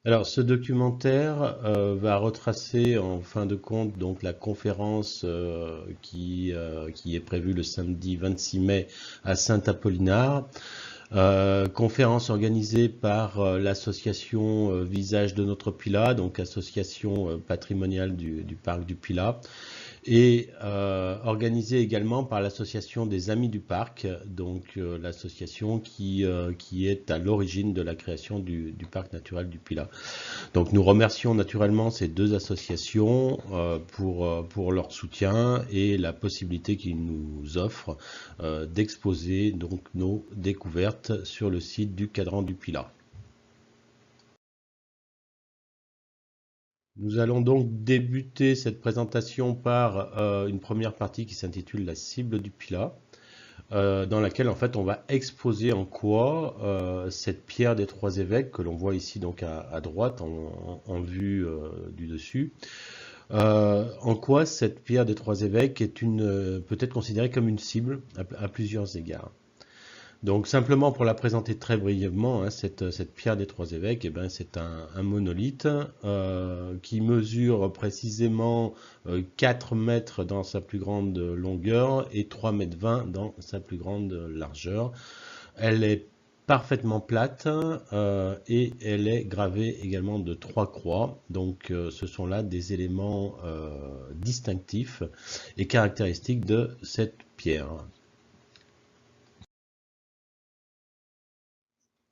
Alors, ce documentaire va retracer en fin de compte donc la conférence qui est prévue le samedi 26 mai à Saint-Apollinaire. Conférence organisée par l'association Visage de notre Pilat, donc association patrimoniale du parc du Pilat, et organisée également par l'association des Amis du Parc, donc l'association qui est à l'origine de la création du parc naturel du Pilat. Donc nous remercions naturellement ces deux associations pour leur soutien et la possibilité qu'ils nous offrent d'exposer donc nos découvertes sur le site du Cadran du Pilat. Nous allons donc débuter cette présentation par une première partie qui s'intitule La cible du Pilat, dans laquelle en fait on va exposer en quoi cette pierre des trois évêques que l'on voit ici donc à droite en vue du dessus, en quoi cette pierre des trois évêques est peut être considérée comme une cible à plusieurs égards. Donc simplement pour la présenter très brièvement, hein, cette pierre des trois évêques, eh ben, c'est un monolithe qui mesure précisément 4 mètres dans sa plus grande longueur et 3,20 mètres dans sa plus grande largeur. Elle est parfaitement plate et elle est gravée également de 3 croix. Donc ce sont là des éléments distinctifs et caractéristiques de cette pierre.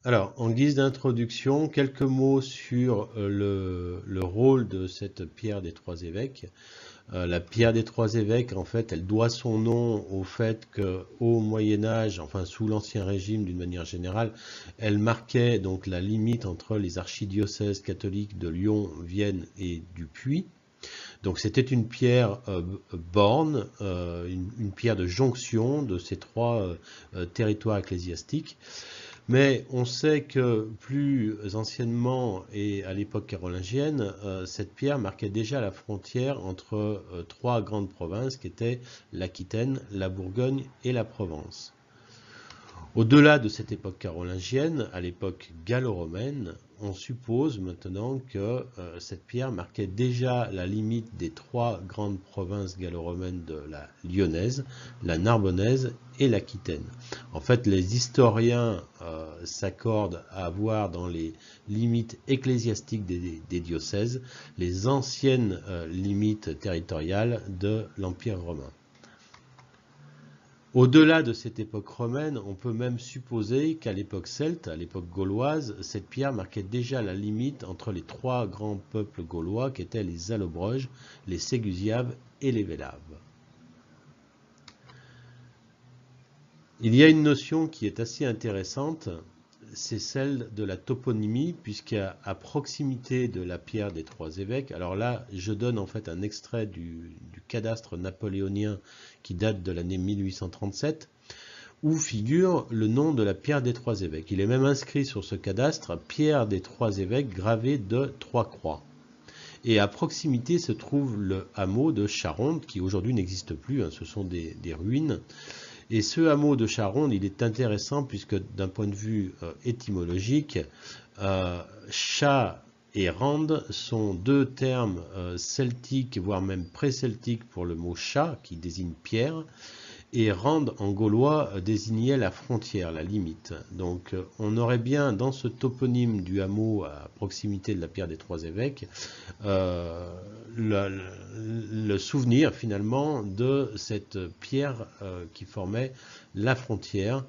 Alors, en guise d'introduction, quelques mots sur le rôle de cette pierre des trois évêques. La pierre des trois évêques, en fait, elle doit son nom au fait qu'au Moyen-Âge, enfin sous l'Ancien Régime d'une manière générale, elle marquait donc la limite entre les archidiocèses catholiques de Lyon, Vienne et du Puy. Donc c'était une pierre borne, une pierre de jonction de ces trois territoires ecclésiastiques. Mais on sait que plus anciennement et à l'époque carolingienne, cette pierre marquait déjà la frontière entre trois grandes provinces qui étaient l'Aquitaine, la Bourgogne et la Provence. Au-delà de cette époque carolingienne, à l'époque gallo-romaine, on suppose maintenant que cette pierre marquait déjà la limite des trois grandes provinces gallo-romaines de la Lyonnaise, la Narbonnaise et l'Aquitaine. En fait, les historiens s'accordent à voir dans les limites ecclésiastiques des diocèses les anciennes limites territoriales de l'Empire romain. Au-delà de cette époque romaine, on peut même supposer qu'à l'époque celte, à l'époque gauloise, cette pierre marquait déjà la limite entre les trois grands peuples gaulois qui étaient les Allobroges, les Ségusiaves et les Vélaves. Il y a une notion qui est assez intéressante, c'est celle de la toponymie, puisqu'à proximité de la pierre des trois évêques, alors là je donne en fait un extrait du cadastre napoléonien qui date de l'année 1837, où figure le nom de la pierre des trois évêques. Il est même inscrit sur ce cadastre pierre des trois évêques gravée de 3 croix. Et à proximité se trouve le hameau de Charonde, qui aujourd'hui n'existe plus, hein, ce sont des ruines. Et ce hameau de Charonde, il est intéressant puisque d'un point de vue étymologique, chat et rande sont deux termes celtiques, voire même pré-celtiques pour le mot chat, qui désigne pierre, et rande en gaulois désignait la frontière, la limite. Donc on aurait bien dans ce toponyme du hameau à proximité de la pierre des trois évêques le souvenir finalement de cette pierre qui formait la frontière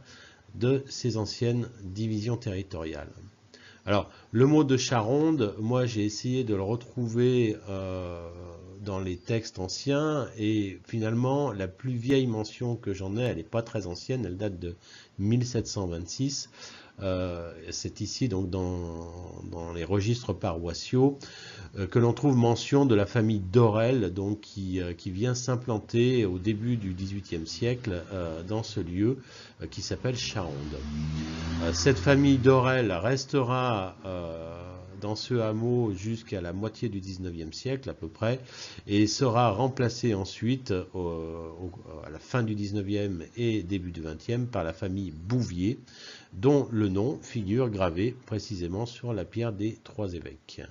de ces anciennes divisions territoriales. Alors, le mot de Charonde, moi j'ai essayé de le retrouver dans les textes anciens et finalement la plus vieille mention que j'en ai, elle n'est pas très ancienne, elle date de 1726. C'est ici donc dans les registres paroissiaux que l'on trouve mention de la famille d'Aurel donc qui vient s'implanter au début du XVIIIe siècle dans ce lieu qui s'appelle Charonde. Cette famille d'Aurel restera dans ce hameau jusqu'à la moitié du 19e siècle à peu près, et sera remplacé ensuite à la fin du 19e et début du 20e par la famille Bouvier, dont le nom figure gravé précisément sur la pierre des trois évêques.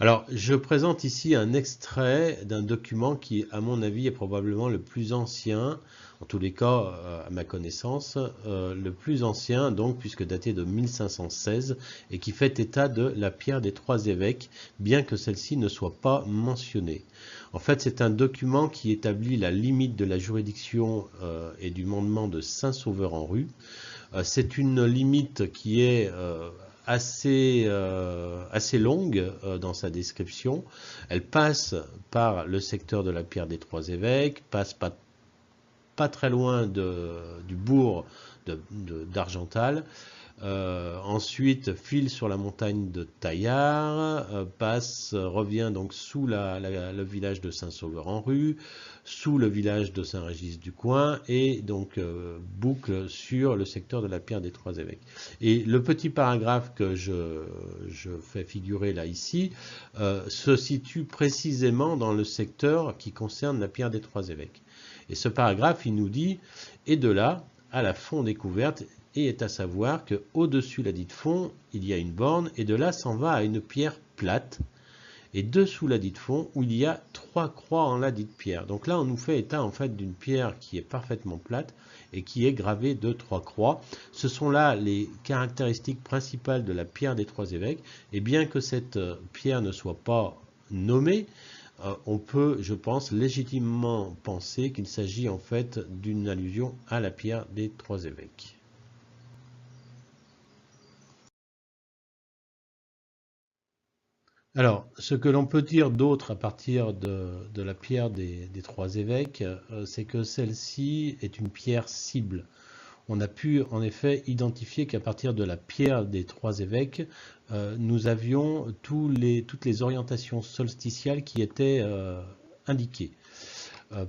Alors, je présente ici un extrait d'un document qui, à mon avis, est probablement le plus ancien, en tous les cas, à ma connaissance, le plus ancien, donc, puisque daté de 1516, et qui fait état de la pierre des trois évêques, bien que celle-ci ne soit pas mentionnée. En fait, c'est un document qui établit la limite de la juridiction et du mandement de Saint-Sauveur-en-Rue. C'est une limite qui est assez longue dans sa description. Elle passe par le secteur de la pierre des trois évêques, passe pas très loin du bourg d'Argental, ensuite file sur la montagne de Taillard, revient donc sous le village de Saint-Sauveur-en-Rue, sous le village de Saint-Régis-du-Coin, et donc boucle sur le secteur de la pierre des trois évêques. Et le petit paragraphe que je fais figurer là ici se situe précisément dans le secteur qui concerne la pierre des trois évêques. Et ce paragraphe, il nous dit, et de là à la fond découverte, et est à savoir qu'au-dessus la dite fond, il y a une borne, et de là s'en va à une pierre plate, et dessous la dite fond, où il y a trois croix en la dite pierre. Donc là, on nous fait état en fait d'une pierre qui est parfaitement plate, et qui est gravée de trois croix. Ce sont là les caractéristiques principales de la pierre des trois évêques, et bien que cette pierre ne soit pas nommée, on peut, je pense, légitimement penser qu'il s'agit en fait d'une allusion à la pierre des trois évêques. Alors, ce que l'on peut dire d'autre à partir de la pierre des trois évêques, c'est que celle-ci est une pierre cible. On a pu en effet identifier qu'à partir de la pierre des trois évêques, nous avions toutes les orientations solsticiales qui étaient indiquées.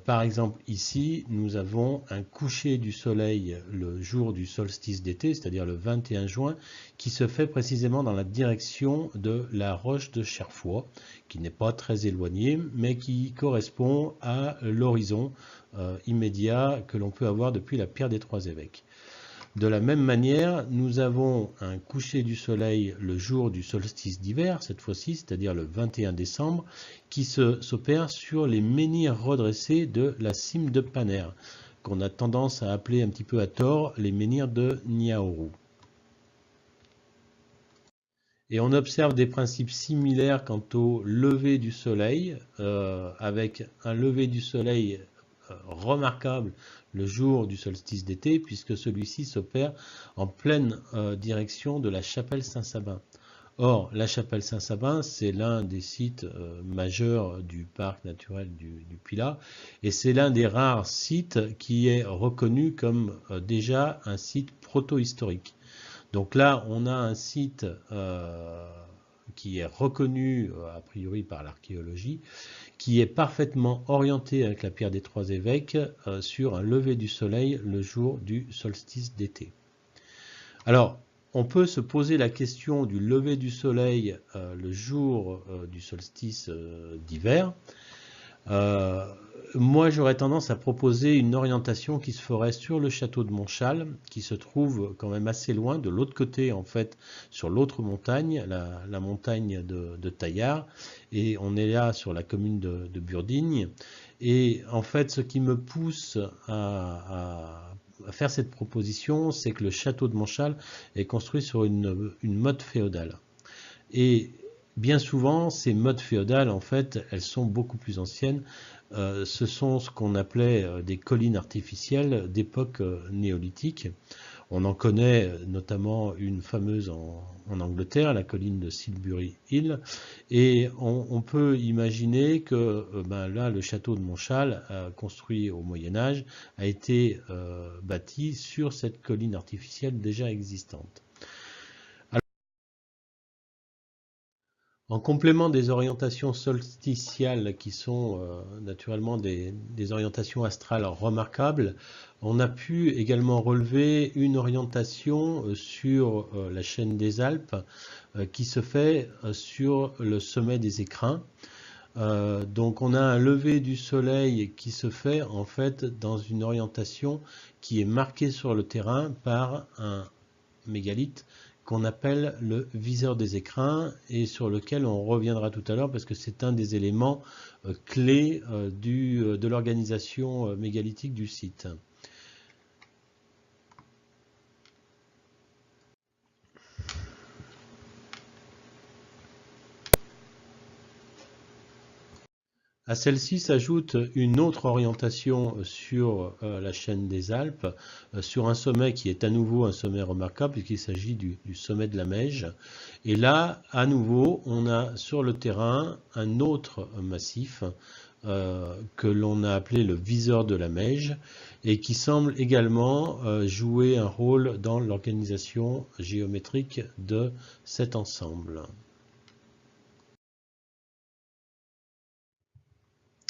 Par exemple, ici, nous avons un coucher du soleil le jour du solstice d'été, c'est-à-dire le 21 juin, qui se fait précisément dans la direction de la roche de Cherfoy, qui n'est pas très éloignée, mais qui correspond à l'horizon immédiat que l'on peut avoir depuis la pierre des trois évêques. De la même manière, nous avons un coucher du soleil le jour du solstice d'hiver, cette fois-ci, c'est-à-dire le 21 décembre, qui s'opère sur les menhirs redressés de la cime de Paner, qu'on a tendance à appeler un petit peu à tort les menhirs de Niaourou. Et on observe des principes similaires quant au lever du soleil, avec un lever du soleil remarquable le jour du solstice d'été, puisque celui-ci s'opère en pleine direction de la chapelle Saint-Sabin. Or, la chapelle Saint-Sabin, c'est l'un des sites majeurs du parc naturel du Pilat, et c'est l'un des rares sites qui est reconnu comme déjà un site proto-historique. Donc là, on a un site qui est reconnu a priori par l'archéologie, qui est parfaitement orienté avec la pierre des trois évêques sur un lever du soleil le jour du solstice d'été. Alors, on peut se poser la question du lever du soleil le jour du solstice d'hiver. Moi, j'aurais tendance à proposer une orientation qui se ferait sur le château de Montchal, qui se trouve quand même assez loin, de l'autre côté, en fait, sur l'autre montagne, la montagne de Taillard, et on est là sur la commune de Burdigne. Et en fait, ce qui me pousse à faire cette proposition, c'est que le château de Montchal est construit sur une motte féodale. Et bien souvent, ces mottes féodales, en fait, elles sont beaucoup plus anciennes. Ce sont ce qu'on appelait des collines artificielles d'époque néolithique. On en connaît notamment une fameuse en Angleterre, la colline de Silbury Hill. Et on peut imaginer que là, le château de Montchal, construit au Moyen-Âge, a été bâti sur cette colline artificielle déjà existante. En complément des orientations solsticiales qui sont naturellement des orientations astrales remarquables, on a pu également relever une orientation sur la chaîne des Alpes qui se fait sur le sommet des écrins. Donc on a un lever du soleil qui se fait en fait dans une orientation qui est marquée sur le terrain par un mégalithe qu'on appelle le viseur des écrins et sur lequel on reviendra tout à l'heure parce que c'est un des éléments clés de l'organisation mégalithique du site. À celle-ci s'ajoute une autre orientation sur la chaîne des Alpes, sur un sommet qui est à nouveau un sommet remarquable puisqu'il s'agit du sommet de la Meije. Et là, à nouveau, on a sur le terrain un autre massif que l'on a appelé le viseur de la Meije et qui semble également jouer un rôle dans l'organisation géométrique de cet ensemble.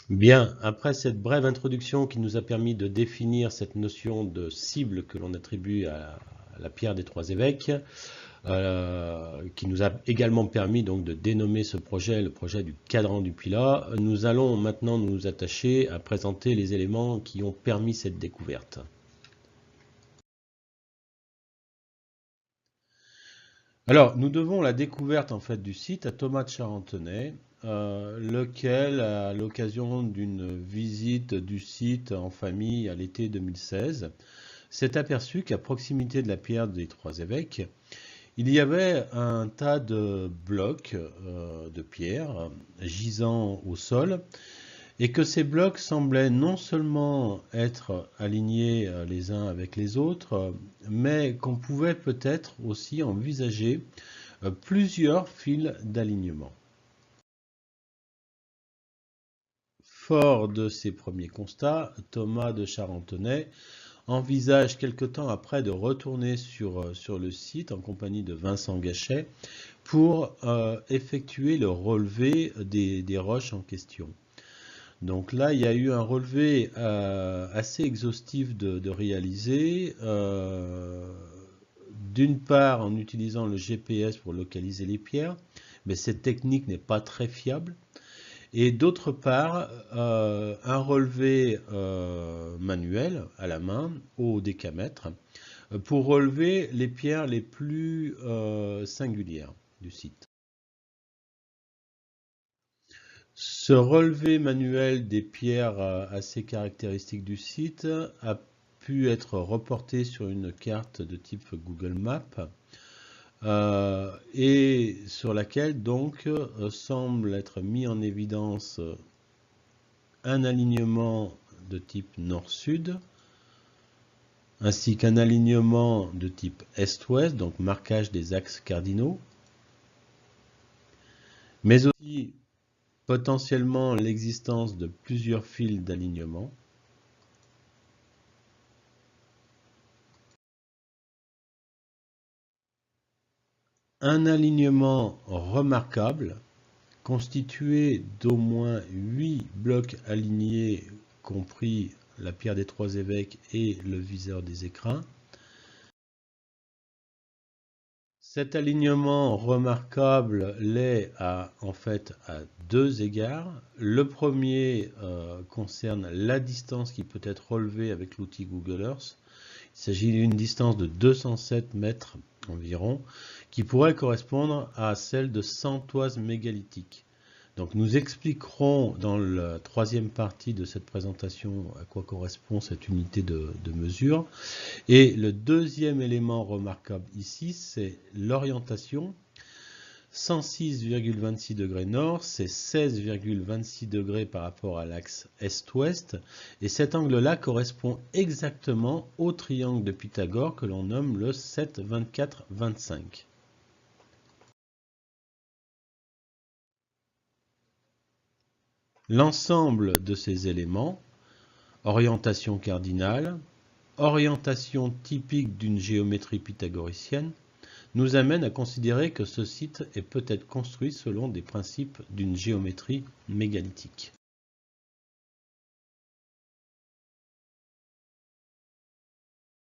Bien, après cette brève introduction qui nous a permis de définir cette notion de cible que l'on attribue à la pierre des trois évêques, qui nous a également permis donc de dénommer ce projet, le projet du cadran du Pilat, nous allons maintenant nous attacher à présenter les éléments qui ont permis cette découverte. Alors, nous devons la découverte en fait du site à Thomas de Charentenay, lequel, à l'occasion d'une visite du site en famille à l'été 2016, s'est aperçu qu'à proximité de la pierre des trois évêques, il y avait un tas de blocs de pierre gisant au sol, et que ces blocs semblaient non seulement être alignés les uns avec les autres, mais qu'on pouvait peut-être aussi envisager plusieurs fils d'alignement. Fort de ces premiers constats, Thomas de Charentenay envisage quelque temps après de retourner sur le site en compagnie de Vincent Gachet pour effectuer le relevé des roches en question. Donc là, il y a eu un relevé assez exhaustif de réaliser, d'une part en utilisant le GPS pour localiser les pierres, mais cette technique n'est pas très fiable. Et d'autre part, un relevé manuel à la main au décamètre pour relever les pierres les plus singulières du site. Ce relevé manuel des pierres assez caractéristiques du site a pu être reporté sur une carte de type Google Maps et sur laquelle donc semble être mis en évidence un alignement de type nord-sud ainsi qu'un alignement de type est-ouest, donc marquage des axes cardinaux, mais aussi potentiellement l'existence de plusieurs fils d'alignement. Un alignement remarquable constitué d'au moins 8 blocs alignés, compris la pierre des trois évêques et le viseur des écrins. Cet alignement remarquable l'est en fait à deux égards. Le premier concerne la distance qui peut être relevée avec l'outil Google Earth. Il s'agit d'une distance de 207 mètres environ, qui pourrait correspondre à celle de 100 toises mégalithiques. Donc nous expliquerons dans la troisième partie de cette présentation à quoi correspond cette unité de mesure. Et le deuxième élément remarquable ici, c'est l'orientation. 106,26 degrés nord, c'est 16,26 degrés par rapport à l'axe est-ouest. Et cet angle-là correspond exactement au triangle de Pythagore que l'on nomme le 7-24-25. L'ensemble de ces éléments, orientation cardinale, orientation typique d'une géométrie pythagoricienne, nous amène à considérer que ce site est peut-être construit selon des principes d'une géométrie mégalithique.